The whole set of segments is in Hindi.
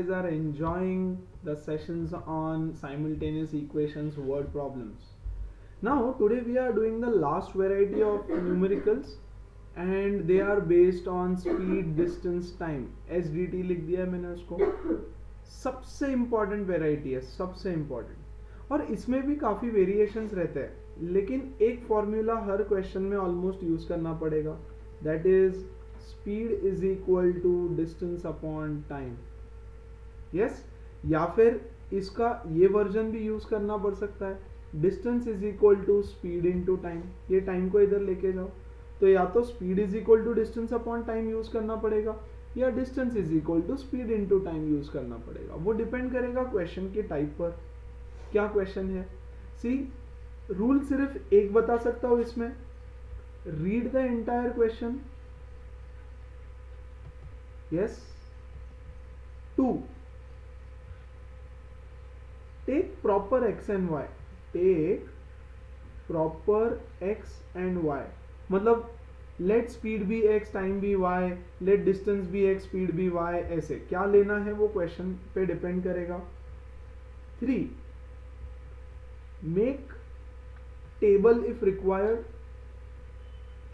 guys are enjoying the sessions on simultaneous equations word problems. Now today we are doing the last variety of numericals and they are based on speed, distance, time. SDT लिख दिया है मैंने उसको. सबसे इम्पॉर्टेंट वेराइटी है, सबसे इम्पॉर्टेंट. और इसमें भी काफ़ी वेरिएशंस रहते हैं, लेकिन एक फॉर्मूला हर क्वेश्चन में ऑलमोस्ट यूज़ करना पड़ेगा. That is speed is equal to distance upon time. Yes, या फिर इसका ये वर्जन भी यूज करना पड़ सकता है, distance is equal to speed into time. ये टाइम को इधर लेके जाओ, तो या तो speed is equal to distance upon time use करना पड़ेगा या distance is equal to speed into time use करना पड़ेगा. वो डिपेंड करेगा क्वेश्चन के टाइप पर, क्या क्वेश्चन है. सी, रूल सिर्फ एक बता सकता हूं इसमें. Read the entire question. Yes. 2, take proper x and y. take proper x and y मतलब let speed be x, time be y, let distance be x, speed be y. ऐसे क्या लेना है वो क्वेश्चन पे डिपेंड करेगा. 3, make table if required.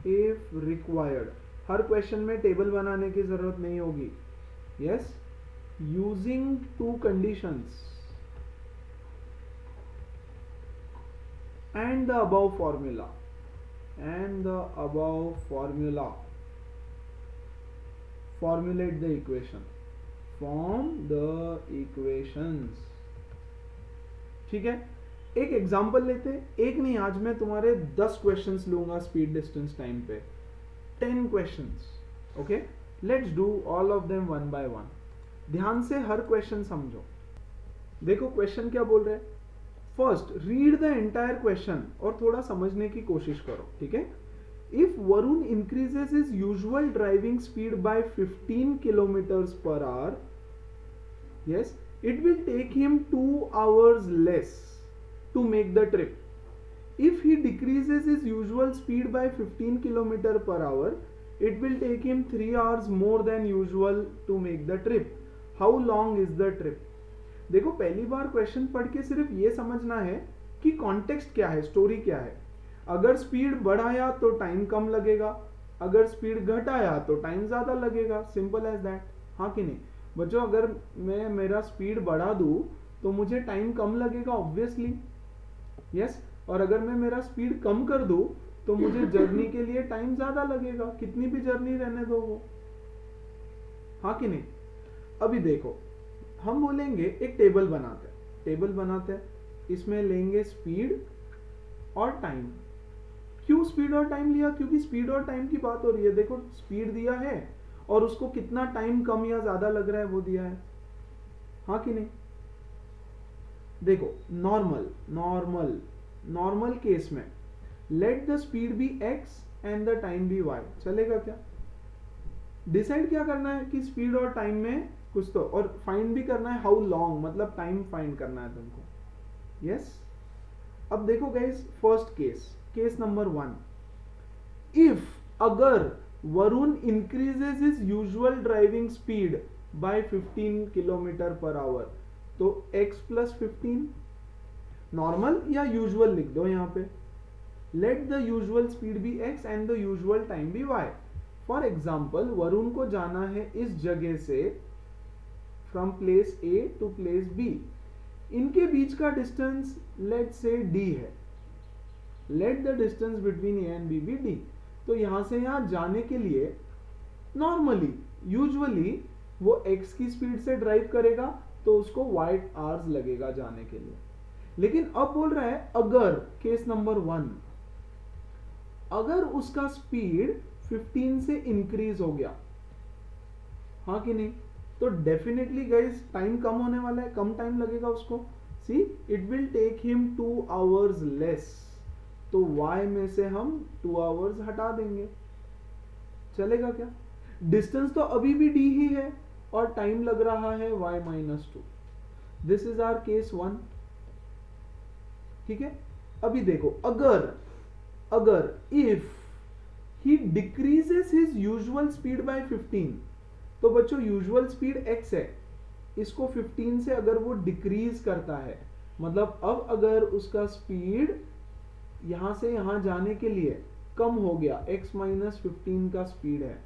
if required, her question में टेबल बनाने की जरूरत नहीं होगी. Yes. Using to conditions and the above formula formulate the equation, form the equations. ठीक है, एक एग्जांपल लेते हैं. एक नहीं, आज मैं तुम्हारे 10 क्वेश्चंस लूंगा स्पीड, डिस्टेंस, टाइम पे. 10 questions. Okay, let's do all of them one by one. ध्यान से हर क्वेश्चन समझो. देखो क्वेश्चन क्या बोल रहे हैं. First read the entire question और थोड़ा समझने की कोशिश करो. ठीक है. If Varun increases his usual driving speed by 15 kilometres per hour, yes, it will take him 2 hours less to make the trip. If he decreases his usual speed by 15 kilometer per hour, it will take him 3 hours more than usual to make the trip. How long is the trip? देखो, पहली बार क्वेश्चन पढ़ के सिर्फ ये समझना है कि कॉन्टेक्स्ट क्या है, स्टोरी क्या है. अगर स्पीड बढ़ाया तो टाइम कम लगेगा, अगर स्पीड घटाया तो टाइम ज्यादा लगेगा. Simple as that. हाँ कि नहीं बच्चों. अगर मैं मेरा स्पीड बढ़ा दूं तो मुझे टाइम कम लगेगा ऑब्वियसली. यस. और अगर मैं मेरा स्पीड कम कर दूं तो मुझे जर्नी के लिए टाइम ज्यादा लगेगा, कितनी भी जर्नी रहने दो वो. हाँ कि नहीं. अभी देखो, हम बोलेंगे एक टेबल बनाते हैं. इसमें लेंगे स्पीड और टाइम. क्यों स्पीड और टाइम लिया? क्योंकि स्पीड और टाइम की बात हो रही है. देखो, स्पीड दिया है और उसको कितना टाइम कम या ज्यादा लग रहा है वो दिया है. हाँ कि नहीं. देखो, नॉर्मल केस में let the speed be x and the time be y. चलेगा क्या? डिसाइड क्या करना है कि स्पीड और टाइम में कुछ तो, और फाइंड भी करना है हाउ लॉन्ग, मतलब टाइम फाइंड करना है तुमको. यस. अब देखो guys, first case number 1. If अगर Varun increases his usual driving speed by 15 kilometre per hour, तो x प्लस 15, नॉर्मल या यूजुअल लिख दो यहां पे. Let the usual speed be x and the usual time be y. For example, Varun को जाना है इस जगह से from place A to place B. इनके बीच का डिस्टेंस लेट से D है. Let the distance between A and B be D. तो यहां से यहां जाने के लिए नॉर्मली, यूजुअली वो x की स्पीड से ड्राइव करेगा तो उसको y आवर्स लगेगा जाने के लिए. लेकिन अब बोल रहा है अगर, केस नंबर 1, अगर उसका स्पीड 15 से इंक्रीज हो गया. हाँ कि नहीं. तो डेफिनेटली गाइस टाइम कम होने वाला है, कम टाइम लगेगा उसको. See, it will take him 2 hours less. तो y में से हम 2 आवर्स हटा देंगे. चलेगा क्या? डिस्टेंस तो अभी भी d ही है और टाइम लग रहा है y minus 2. This is our case 1. ठीक है. अभी देखो, अगर if he decreases his usual speed by 15, तो बच्चों यूजुअल स्पीड x है, इसको 15 से अगर वो डिक्रीज करता है, मतलब अब अगर उसका स्पीड यहां से यहां जाने के लिए कम हो गया, x माइनस 15 का स्पीड है,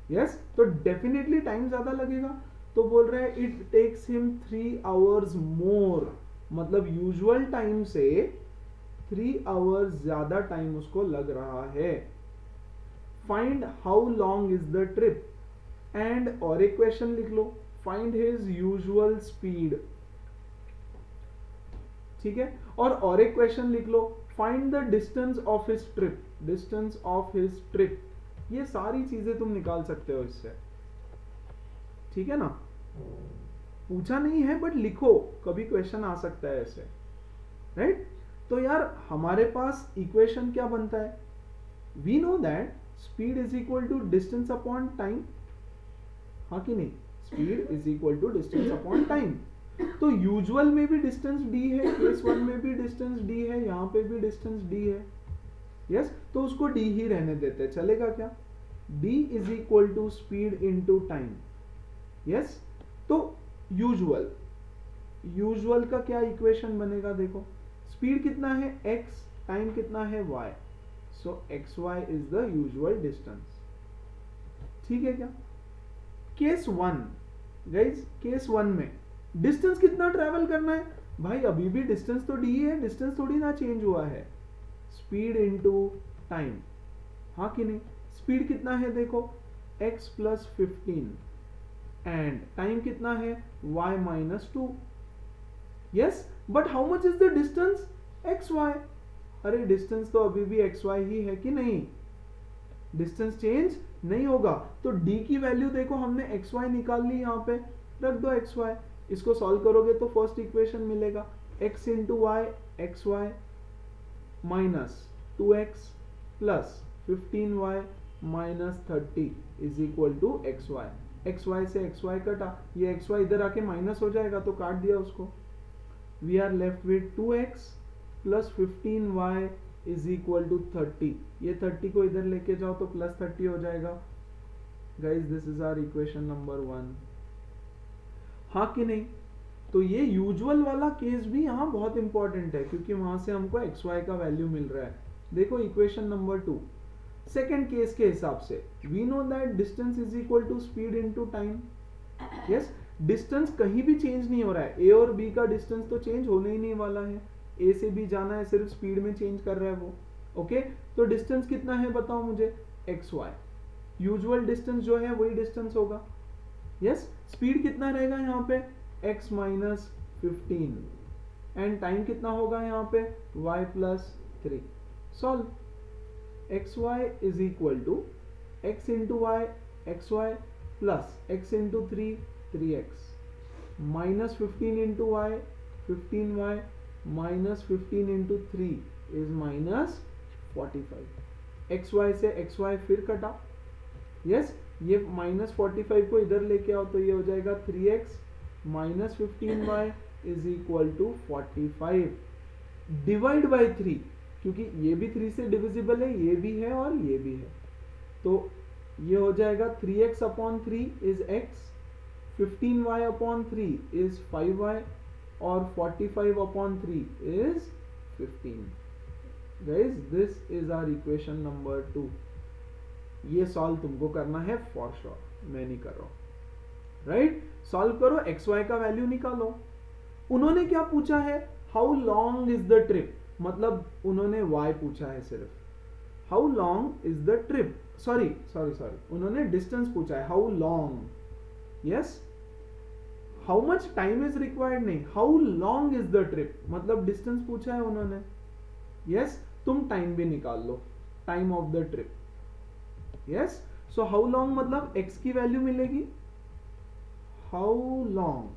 यस, तो डेफिनेटली टाइम ज्यादा लगेगा। तो बोल रहा है it takes him 3 hours more, मतलब यूजुअल टाइम से 3 आवर्स ज्यादा टाइम उसको लग रहा है। Find how long is the trip, and और एक क्वेश्चन लिख लो, फाइंड हिज यूजुअल स्पीड, ठीक है, और एक क्वेश्चन लिख लो, find the distance of his trip, distance of his trip. ये सारी चीजें तुम निकाल सकते हो इससे, ठीक है ना, पूछा नहीं है बट लिखो, कभी क्वेश्चन आ सकता है ऐसे, राइट। तो यार हमारे पास इक्वेशन क्या बनता है, we know that speed is equal to distance upon time, हाँ कि नहीं, speed is equal to distance upon time. तो यूजुअल में भी डिस्टेंस d है, केस 1 में भी डिस्टेंस d है, यहां पे भी डिस्टेंस d है, यस, तो उसको d ही रहने देते हैं, चलेगा क्या, d is equal to speed into time, yes. तो यूजुअल का क्या इक्वेशन बनेगा, देखो स्पीड कितना है x, टाइम कितना है y, so xy is the usual distance, ठीक है क्या। केस 1 गाइस, केस 1 में डिस्टेंस कितना ट्रेवल करना है, भाई अभी भी डिस्टेंस तो d है, डिस्टेंस थोड़ी ना चेंज हुआ है, स्पीड इनटू टाइम, हाँ कि नहीं, स्पीड कितना है देखो x प्लस 15 एंड टाइम कितना है y minus 2, yes, but how much is the distance xy, अरे डिस्टेंस तो अभी भी xy ही है कि नहीं, डिस्टेंस चेंज नहीं होगा। तो d की वैल्यू देखो हमने xy निकाल ली, यहाँ पे रख दो xy, इसको सॉल्व करोगे तो फर्स्ट इक्वेशन मिलेगा x into y, x y minus 2x plus 15y minus 30 is equal to xy, xy से xy कटा, ये xy इधर आके माइनस हो जाएगा तो काट दिया उसको, we are left with 2x plus 15y is equal to 30, ये 30 को इधर लेके जाओ तो प्लस 30 हो जाएगा। Guys this is our equation number 1, हाँ कि नहीं। तो ये यूजुअल वाला केस भी यहाँ बहुत इंपॉर्टेंट है क्योंकि वहां से हमको xy का वैल्यू मिल रहा है। देखो इक्वेशन नंबर 2 सेकेंड केस के हिसाब से, we know that distance is equal to speed into time, yes, distance कहीं भी चेंज नहीं हो रहा है, ए और बी का डिस्टेंस तो चेंज होने ही नहीं वाला है, ए से बी जाना है, सिर्फ स्पीड में चेंज कर रहा है वो, ओके। तो डिस्टेंस कितना है बताओ मुझे, xy, यूजुअल डिस्टेंस जो है वही डिस्टेंस होगा, यस, स्पीड कितना रहेगा यहाँ पे x माइनस 15 एंड टाइम कितना होगा यहाँ पे y plus 3, solve, xy is equal to x into y, xy plus x into 3, 3x minus 15 into y, 15y minus 15 into 3 is minus 45, xy से xy फिर कटा, यस, ये माइनस 45 को इधर लेके आओ तो ये हो जाएगा 3x minus 15y is equal to 45, divide by 3, क्योंकि ये भी 3 से डिविजिबल है, ये भी है और ये भी है, तो ये हो जाएगा 3x upon 3 is x, 15y upon 3 is 5y और 45 upon 3 is 15। Guys this is our equation number 2, ये सॉल्व तुमको करना है फॉर श्योर, मैं नहीं कर रहा हूं, राइट। सॉल्व करो, xy का वैल्यू निकालो। उन्होंने क्या पूछा है, how long is the trip, मतलब उन्होंने y पूछा है सिर्फ, how long is the trip, sorry उन्होंने डिस्टेंस पूछा है, how long, yes, how much time is required नहीं, how long is the trip, मतलब डिस्टेंस पूछा है उन्होंने, यस, तुम टाइम भी निकाल लो, time of the trip, yes. So how long मतलब x की वैल्यू मिलेगी, हाउ लॉन्ग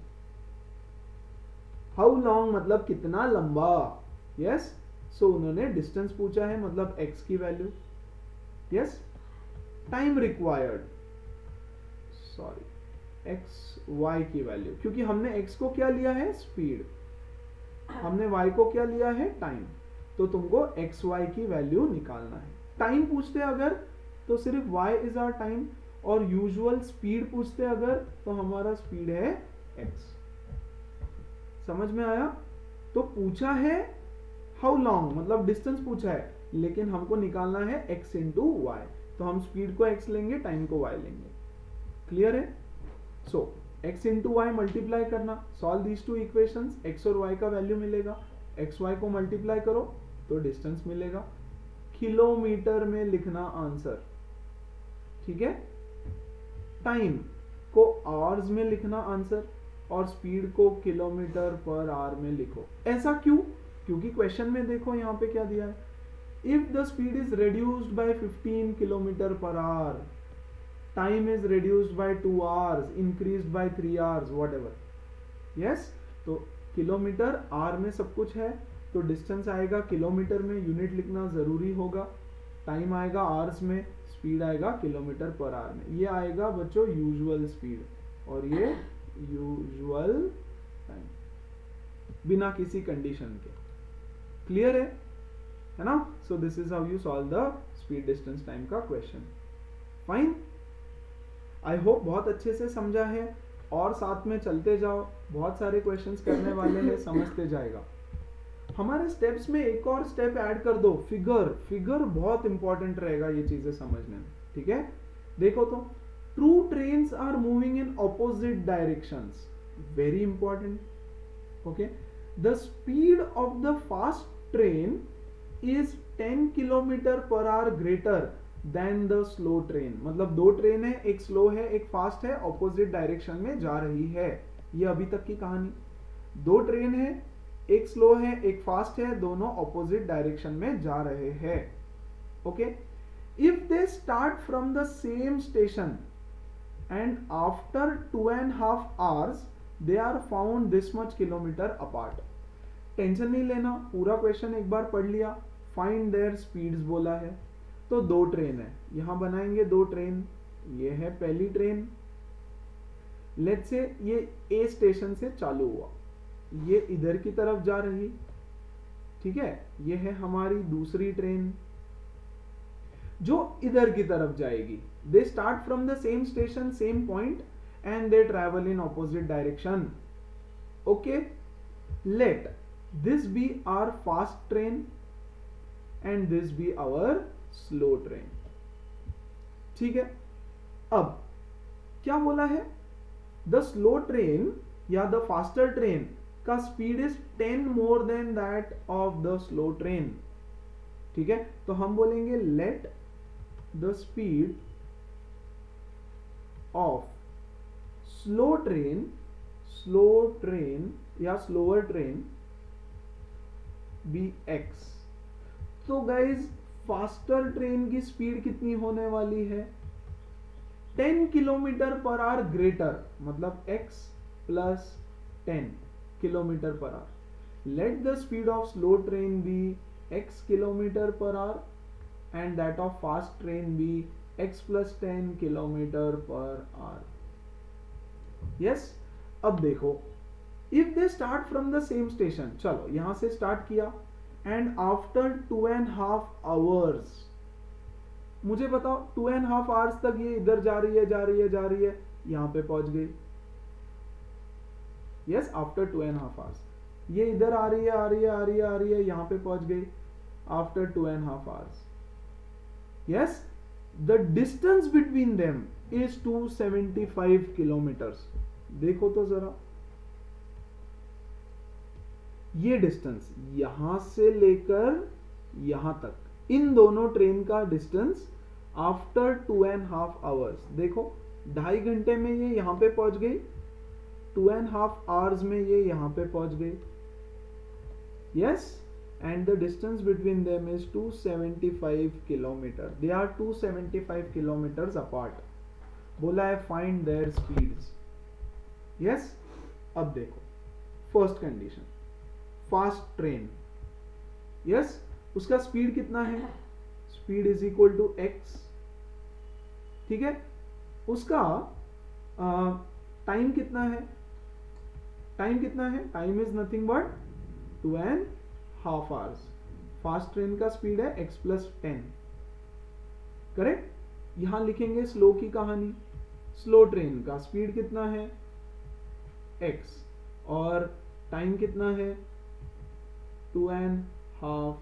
मतलब कितना लंबा, यस, सो उन्होंने डिस्टेंस पूछा है मतलब x की value, yes, time required, sorry xy की वैल्यू, क्योंकि हमने x को क्या लिया है स्पीड, हमने y को क्या लिया है टाइम, तो तुमको xy की वैल्यू निकालना है। टाइम पूछते अगर तो सिर्फ y इज आवर टाइम, और यूजुअल स्पीड पूछते अगर तो हमारा स्पीड है x। समझ में आया? तो पूछा है हाउ लॉन्ग, मतलब डिस्टेंस पूछा है, लेकिन हमको निकालना है x इंटू वाई। तो हम स्पीड को x लेंगे, टाइम को y लेंगे। क्लियर है? सो x इंटू वाई मल्टीप्लाई करना, solve these two equations, x और y का वैल्यू मिलेगा, x y को मल्टीप्लाई करो तो डिस्टेंस मिलेगा। किलोमीटर में लिखना आंसर, ठीक है? टाइम को आवर्स में लिखना आंसर, और स्पीड को किलोमीटर पर आवर में लिखो। ऐसा क्यों? क्योंकि क्वेश्चन में देखो यहाँ पे क्या दिया है, if the speed is reduced by 15 kilometre per our, time is reduced by 2 hours, increased by 3 hours, whatever. yes, तो किलोमीटर आवर में सब कुछ है, तो डिस्टेंस आएगा किलोमीटर में, यूनिट लिखना जरूरी होगा। टाइम आएगा आवर्स में, स्पीड आएगा किलोमीटर पर आवर में। ये आएगा बच्चों यूजुअल स्पीड, और ये यूजुअल टाइम, बिना किसी कंडीशन के। क्लियर है ना? सो this is how you solve the speed distance time का क्वेश्चन। फाइन, आई होप बहुत अच्छे से समझा है, और साथ में चलते जाओ, बहुत सारे क्वेश्चंस करने वाले हैं, समझते जाएगा। हमारे स्टेप्स में एक और स्टेप ऐड कर दो, फिगर बहुत इंपॉर्टेंट रहेगा ये चीजें समझने में, ठीक है? देखो तो, two trains are moving in opposite directions, very important. Okay, the speed of the fast train is 10 kilometre per hour greater than the slow train. मतलब दो ट्रेन है, एक स्लो है एक फास्ट है, ऑपोजिट डायरेक्शन में जा रही है। ये अभी तक की कहानी। दो ट्रेन है, एक स्लो है एक फास्ट है, दोनों ऑपोजिट डायरेक्शन में जा रहे हैं। Okay, if they start from the same station and after 2.5 hours they are found this much kilometre apart. Tension नहीं लेना, पूरा क्वेश्चन एक बार पढ़ लिया। फाइंड देयर स्पीड्स बोला है, तो दो ट्रेन है, यहां बनाएंगे दो ट्रेन। ये है पहली ट्रेन, लेट्स से ये ए स्टेशन से चालू हुआ, ये इधर की तरफ जा रही, ठीक है? ये है हमारी दूसरी ट्रेन जो इधर की तरफ जाएगी। They start from the same station, same point, and they travel in opposite direction. Okay, let this be our fast train and this be our slow train, ठीक है? अब क्या बोला है, द स्लो ट्रेन या द फास्टर ट्रेन का speed is 10 more than that of the slow train, ठीक है? तो हम बोलेंगे let the speed of slow train या स्लोअर ट्रेन बी x। तो गाइज फास्टर ट्रेन की स्पीड कितनी होने वाली है? 10 किलोमीटर पर आवर ग्रेटर, मतलब x plus 10 kilometre per hour. Let the speed of slow train be x kilometre per hour and that of fast train be x plus 10 kilometre per hour. Yes, अब देखो, if they start from the same station, चलो यहां से स्टार्ट किया, एंड आफ्टर 2.5 hours, मुझे बताओ 2.5 hours तक ये इधर जा रही है, यहां पे पहुंच गई। यस, आफ्टर 2.5 hours ये इधर आ रही है, यहां पे पहुंच गई after 2.5 hours। Yes, the distance between them is 275 kilometres. देखो तो जरा, ये डिस्टेंस यहां से लेकर यहां तक, इन दोनों ट्रेन का डिस्टेंस आफ्टर 2.5 hours, देखो 2.5 घंटे में ये यहां पे पहुंच गई, 2.5 hours में ये यहां पे पहुंच गई। Yes, and the distance between them is 275 kilometre. They are 275 kilometres apart. बोला है फाइंड देयर स्पीड्स। यस, अब देखो first condition, fast train, yes, उसका स्पीड कितना है? Speed is equal to x, ठीक है? उसका टाइम कितना है? Time is nothing but 2.5 hours। Fast train का स्पीड है x प्लस 10, करेक्ट? यहां लिखेंगे स्लो की कहानी। स्लो ट्रेन का स्पीड कितना है? x और टाइम कितना है 2.5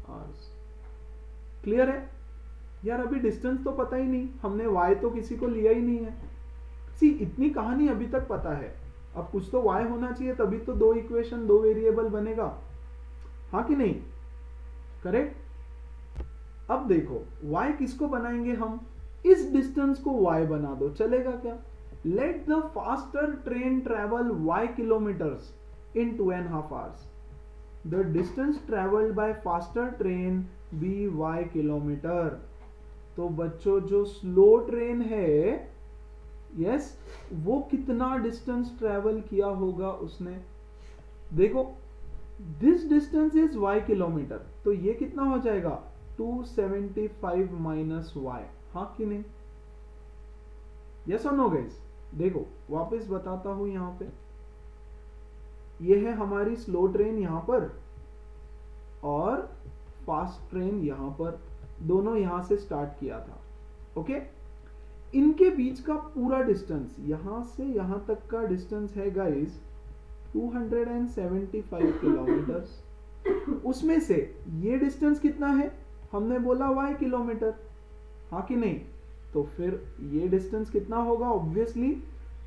आवर्स। क्लियर है यार? अभी डिस्टेंस तो पता ही नहीं, हमने y तो किसी को लिया ही नहीं है। सी इतनी कहानी अभी तक पता है, अब कुछ तो y होना चाहिए, तभी तो दो इक्वेशन दो वेरिएबल बनेगा, हाँ कि नहीं? करेक्ट। अब देखो y किसको बनाएंगे हम, इस डिस्टेंस को y बना दो, चलेगा क्या? Let the faster train travel y kilometres in 2.5 hours, the distance travelled by faster train be y kilometre. तो बच्चों जो स्लो ट्रेन है, यस, वो कितना डिस्टेंस ट्रेवल किया होगा उसने? देखो this distance is y kilometre, तो ये कितना हो जाएगा 275 माइनस y, हाँ कि नहीं? यस और नो गाइस? देखो वापस बताता हूं, यहां पे ये है हमारी स्लो ट्रेन यहां पर और फास्ट ट्रेन यहां पर, दोनों यहां से स्टार्ट किया था। ओके, इनके बीच का पूरा डिस्टेंस, यहां से यहां तक का डिस्टेंस है गाइस 275 किलोमीटर्स। उसमें से ये डिस्टेंस कितना है? हमने बोला y किलोमीटर, हाँ कि नहीं? तो फिर ये डिस्टेंस कितना होगा? ऑब्वियसली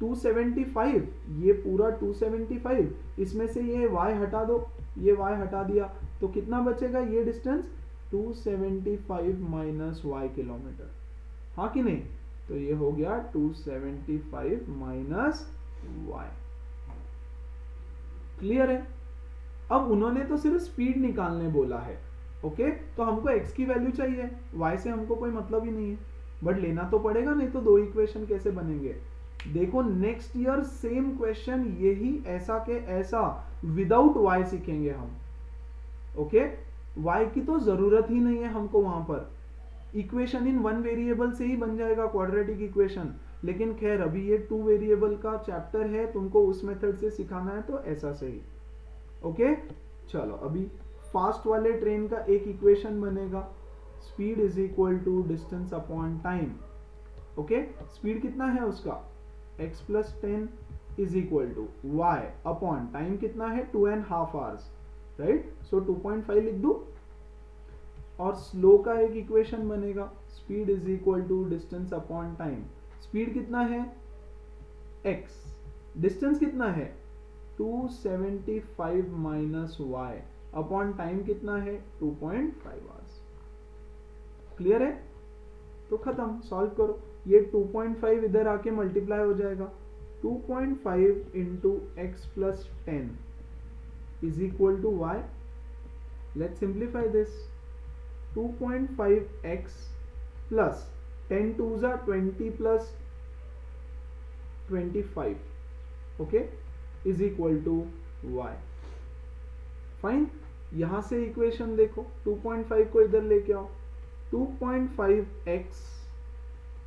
275, ये पूरा 275, इसमें से ये y हटा दो, ये y हटा दिया, तो कितना बचेगा ये डिस्टेंस? 275 माइनस y किलोमीटर, हाँ कि नहीं? तो ये हो गया 275 माइनस y। क्लियर है? अब उन्होंने तो सिर्फ स्पीड निकालने बोला है, ओके, तो हमको x की वैल्यू चाहिए, y से हमको कोई मतलब ही नहीं है, बट लेना तो पड़ेगा, नहीं तो दो इक्वेशन कैसे बनेंगे? देखो नेक्स्ट ईयर सेम क्वेश्चन यही ऐसा के ऐसा विदाउट y सीखेंगे हम, ओके। y की तो जरूरत ही नहीं है हमको, वहां पर इक्वेशन इन वन वेरिएबल से ही बन जाएगा क्वाड्रेटिक इक्वेशन, लेकिन खैर अभी ये टू वेरिएबल का चैप्टर है, तुमको उस मेथड से सिखाना है तो ऐसा सही, ओके। चलो अभी फास्ट वाले ट्रेन का एक इक्वेशन बनेगा, speed is equal to distance upon time, okay. Speed कितना है उसका? x plus 10 is equal to y upon time कितना है 2.5 आवर्स, राइट? सो 2.5 लिख दू। और स्लो का एक इक्वेशन बनेगा, speed is equal to distance upon time. Speed कितना है? x, डिस्टेंस कितना है 275 माइनस y अपॉन टाइम कितना है 2.5 आवर्स। क्लियर है? तो खत्म, सॉल्व करो, ये 2.5 इधर आके मल्टीप्लाई हो जाएगा, 2.5 into x plus 10 is equal to y। Let's simplify this, 2.5x plus 10 2s are 20 plus 25, okay, is equal to y। Fine, यहां से इक्वेशन देखो, 2.5 को इधर लेके आओ, 2.5x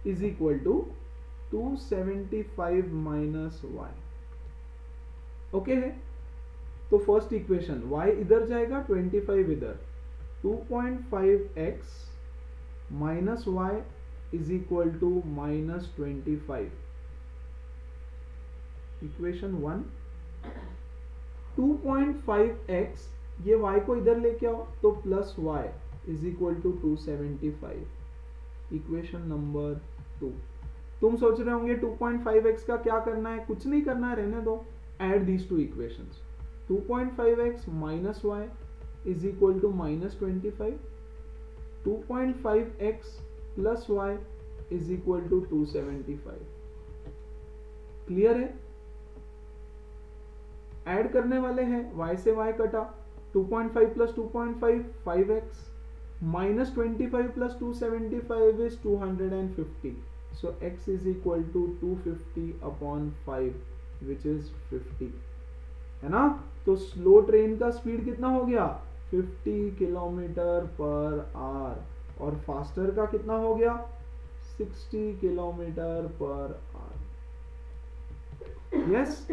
is equal to 275 minus y, okay है। तो फर्स्ट इक्वेशन y इधर जाएगा, 25 इधर, 2.5x minus y is equal to minus 25, equation 1। 2.5x, ये y को इधर लेके आओ तो plus y is equal to 275, equation number 2। तुम सोच रहे होंगे 2.5x का क्या करना है? कुछ नहीं करना है, रहने दो, add these two equations. 2.5x minus y is equal to minus 25, 2.5x plus y is equal to 275। Clear है? ऐड करने वाले हैं, y से y कटा, 2.5 plus 2.5 5x minus 25 plus 275 is 250, so x is equal to 250 upon 5 which is 50, है ना? तो स्लो ट्रेन का स्पीड कितना हो गया 50 किलोमीटर पर आवर, और फास्टर का कितना हो गया 60 kilometre per hour. Yes,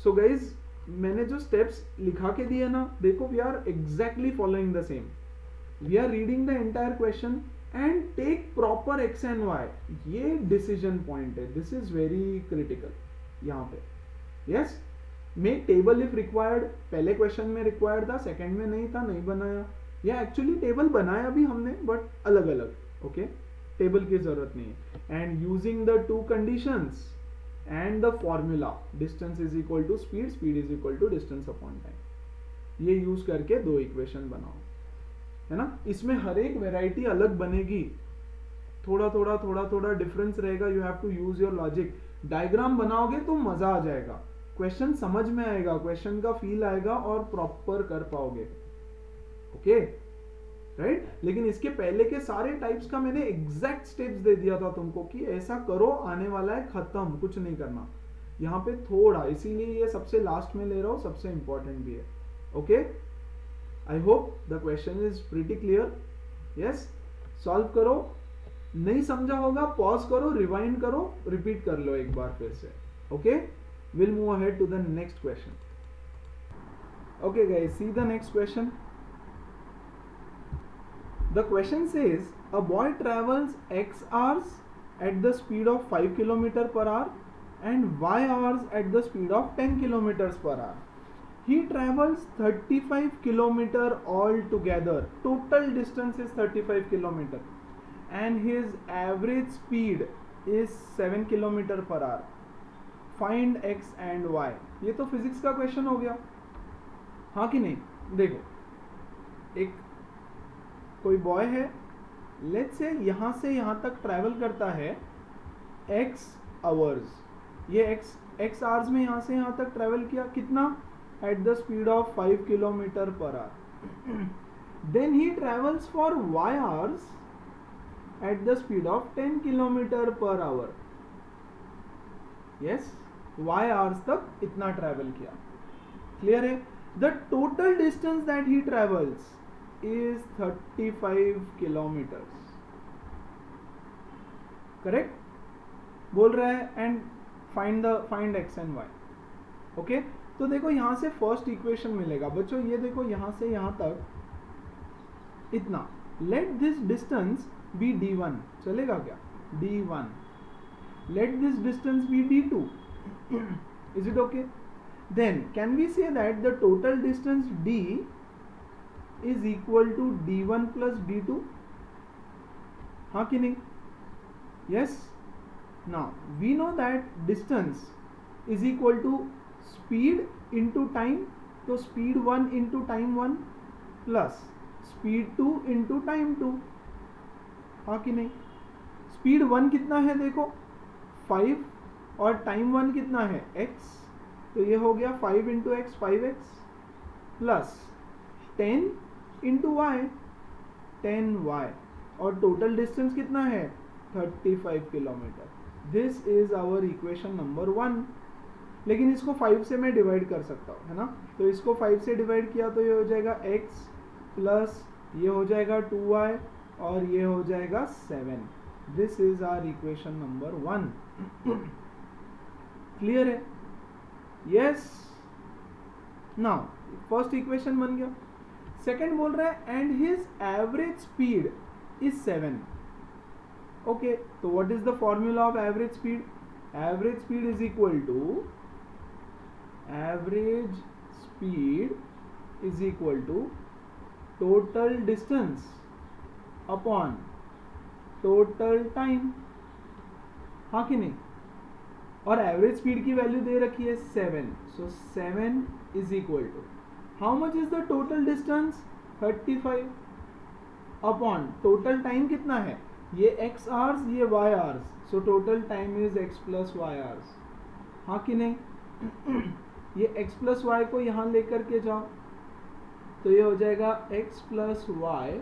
so guys मैंने जो स्टेप्स लिखा के दिए ना, देखो we are exactly following the same, we are reading the entire question and take proper x and y, ये डिसीजन पॉइंट है, दिस इज वेरी क्रिटिकल यहाँ पे। Yes, make table if required, पहले क्वेश्चन में रिक्वायर्ड था, सेकंड में नहीं था, नहीं बनाया, या एक्चुअली टेबल बनाया भी हमने बट अलग अलग, ओके, टेबल की जरूरत नहीं है। And using the two conditions and the formula distance is equal to speed, speed is equal to distance upon time, ये यूज करके दो इक्वेशन बनाओ, है ना। इसमें हर एक वेराइटी अलग बनेगी, थोड़ा थोड़ा थोड़ा थोड़ा डिफरेंस रहेगा, you have to use your logic. Diagram बनाओगे तो मजा आ जाएगा, क्वेश्चन समझ में आएगा, क्वेश्चन का फील आएगा और प्रॉपर कर पाओगे, ओके राइट। लेकिन इसके पहले के सारे टाइप्स का मैंने एग्जैक्ट स्टेप्स दे दिया था तुमको कि ऐसा करो, आने वाला है, खत्म, कुछ नहीं करना। यहाँ पे थोड़ा, इसीलिए ये सबसे लास्ट में ले रहा हूं, सबसे इंपॉर्टेंट भी है, okay. I hope the question is pretty clear, yes. Solve करो, नहीं समझा होगा पॉज करो, रिवाइंड करो, रिपीट कर लो एक बार फिर से, okay. We'll move ahead to the next question. Okay guys, see the next question. The question says a boy travels x hours at the speed of 5 km per hour and y hours at the speed of 10 km per hour. He travels 35 km altogether. Total distance is 35 km and his average speed is 7 km per hour. Find x and y. ये तो फिजिक्स का क्वेश्चन हो गया, हाँ कि नहीं। देखो, एक कोई बॉय है, लेट्स से यहां से यहां तक ट्रैवल करता है एक्स आवर्स, ये एक्स आवर्स में यहां से यहां तक ट्रैवल किया, कितना, at the speed of 5 kilometre per hour. Then he travels for y hours at the speed of 10 kilometre per hour. Yes, y hours तक इतना ट्रैवल किया, क्लियर है। The total distance that he travels is 35 kilometres, correct बोल रहा है। And find x and y, okay. तो देखो यहां से फर्स्ट इक्वेशन मिलेगा बच्चों, ये देखो यहां से यहां तक इतना, let this distance B d1, चलेगा क्या, d1, let this distance be d2, is it okay? Then can we say that the total distance d is equal to d1 plus d2, हाँ कि नहीं, yes। Now we know that distance is equal to speed into time, तो speed 1 into time 1 plus speed 2 into time 2, हाँ कि नहीं। speed 1 कितना है देखो 5 और टाइम 1 कितना है x, तो ये हो गया 5 into x 5x plus 10 into y 10y, और टोटल डिस्टेंस कितना है 35 kilometre. This is our equation number 1। लेकिन इसको 5 से मैं डिवाइड कर सकता हूँ, है ना। तो इसको 5 से डिवाइड किया तो ये हो जाएगा x प्लस ये हो जाएगा 2y और ये हो जाएगा 7। This is our equation number 1। Clear है, यस। नाउ फर्स्ट इक्वेशन बन गया। सेकंड बोल रहा है and his average speed is 7, okay. तो what is the formula of average speed, average speed is equal to total distance upon total time, हाँ कि नहीं। और एवरेज स्पीड की वैल्यू दे रखी है 7, so 7 is equal to how much is the total distance 35 upon total time कितना है, ये x आवर्स ये y hours, so total time is x plus y hours, हाँ कि नहीं। ये x प्लस y को यहां लेकर के जाओ तो ये हो जाएगा x plus y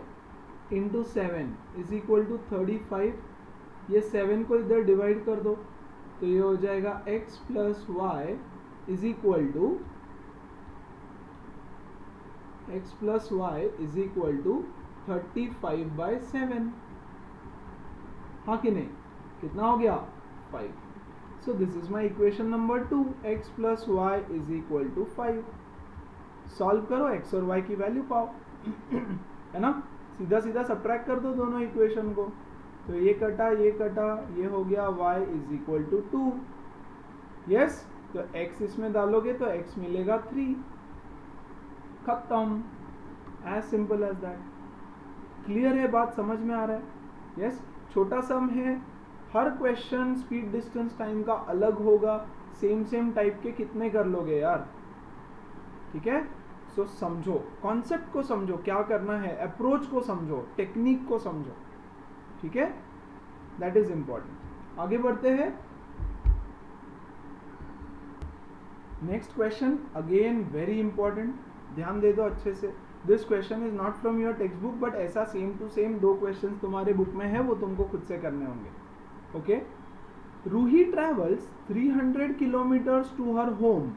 into 7 is equal to 35। ये 7 को इधर डिवाइड कर दो तो ये हो जाएगा x plus y is equal to 35/7, हाँ कि नहीं, कितना हो गया 5। So this is my equation number 2, x plus y is equal to 5। Solve करो, x और y की वैल्यू पाओ, है ना। सीधा सीधा सब्ट्रैक्ट कर दो दोनों इक्वेशन को, तो ये कटा ये हो गया y is equal to 2, yes. तो x इसमें डालोगे तो x मिलेगा 3, खत्म, as simple as that. Clear है बात, समझ में आ रहा है? यस, छोटा सम है, हर क्वेश्चन स्पीड डिस्टेंस टाइम का अलग होगा, सेम टाइप के कितने कर लोगे यार, ठीक है। सो समझो, कॉन्सेप्ट को समझो, क्या करना है, अप्रोच को समझो, टेक्निक को समझो, ठीक है, दैट इज इंपॉर्टेंट। आगे बढ़ते हैं, next question again very important, ध्यान दे दो अच्छे से। This question is not from your text book, but ऐसा सेम टू सेम 2 क्वेश्चन तुम्हारे बुक में है, वो तुमको खुद से करने होंगे। Okay, Ruhi travels 300 kilometres to her home